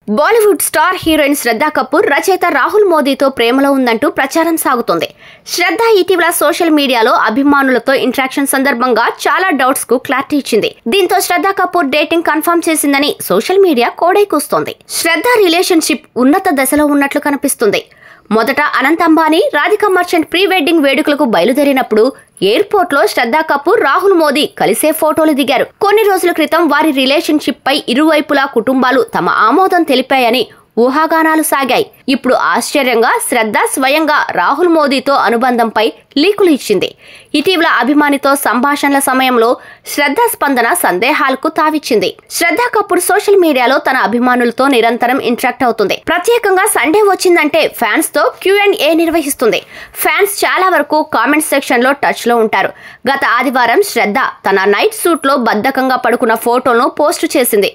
Bollywood star heroine శ్రద్ధ కపూర్ రచయిత రాహుల్ మోదీతో ప్రేమలో ఉందంటూ ప్రచారం సాగుతోంది. శ్రద్ధ ఇటీవల సోషల్ మీడియాలో అభిమానులతో ఇంటరాక్షన్ సందర్భంగా చాలా డౌట్స్ కు క్లారిటీ ఇచ్చింది. దీంతో శ్రద్ధ కపూర్ డేటింగ్ కన్ఫర్మ్ చేసిందని సోషల్ మీడియా కోడై కూస్తోంది. శ్రద్ధ రిలేషన్షిప్ ఉన్నత దశలో ఉన్నట్లు కనిపిస్తుంది. మొదట Anant Ambani, Radhika merchant pre wedding వేడుకలకు బయలుదేరినప్పుడు ఎయిర్పోర్ట్ లో శ్రద్ధ కపూర్, రాహుల్ మోదీ కలిసే ఫోటోలు దిగారు. కొన్ని రోజుల క్రితం వారి రిలేషన్షిప్ పై ఇరువైపులా కుటుంబాలు తమ ఆమోదం తెలిపాయని ఊహాగానాలు సాగాయి. ఇప్పుడు ఆశ్చర్యంగా శ్రద్ధ స్వయంగా రాహుల్ మోదీతో అనుబంధంపై లీకులు ఇచ్చింది. ఇటీవల అభిమానితో సంభాషణల సమయంలో శ్రద్ధ స్పందన సందేహాలకు తావిచ్చింది. శ్రద్ధ కపూర్ సోషల్ మీడియాలో తన అభిమానులతో నిరంతరం ఇంటరాక్ట్ అవుతుంది. ప్రత్యేకంగా సండే వచ్చిందంటే ఫ్యాన్స్ తో Q&A నిర్వహిస్తుంది. ఫ్యాన్స్ చాలా వరకు కామెంట్ సెక్షన్ లో టచ్ లో ఉంటారు. గత ఆదివారం శ్రద్ధ తన నైట్ సూట్ లో బద్ధకంగా పడుకున్న ఫోటోను పోస్ట్ చేసింది.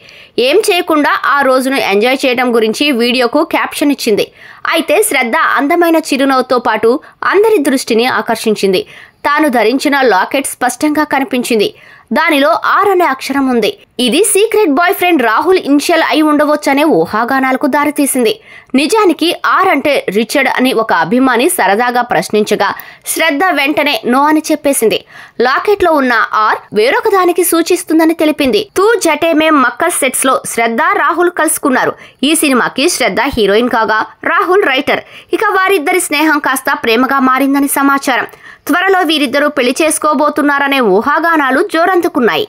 ఏం చేయకుండా ఆ రోజును ఎంజాయ్ చేయడం గురించి వీడియోకు క్యాప్షన్ ఇచ్చింది. అయితే శ్రద్ధ అందమైన చిరునవ్వుతో పాటు అందరి దృష్టిని ఆకర్షించింది. తాను ధరించిన లాకెట్ స్పష్టంగా కనిపించింది. దానిలో R అనే అక్షరం ఉంది. ఇది secret boy friend Rahul initial అయి ఉండవచ్చనే ఊహాగానాలకు దారితీసింది. నిజానికి R అంటే రిచర్డ్ అని ఒక అభిమాని సరదాగా ప్రశ్నించగా శ్రద్ధ వెంటనే నో అని చెప్పేసింది. లాకెట్ లో ఉన్న R వేరొక దానికి సూచిస్తుందని తెలిపింది. తూ జటే మక్కర్ సెట్స్ లో శ్రద్ధ, రాహుల్ కలుసుకున్నారు. ఈ సినిమాకి శ్రద్ధ హీరోయిన్ కాగా రాహుల్ రైటర్. ఇక వారిద్దరి స్నేహం కాస్త ప్రేమగా మారిందని సమాచారం. త్వరలో వీరిద్దరూ పెళ్లి చేసుకోబోతున్నారనే ఊహాగానాలు జోరందుకున్నాయి.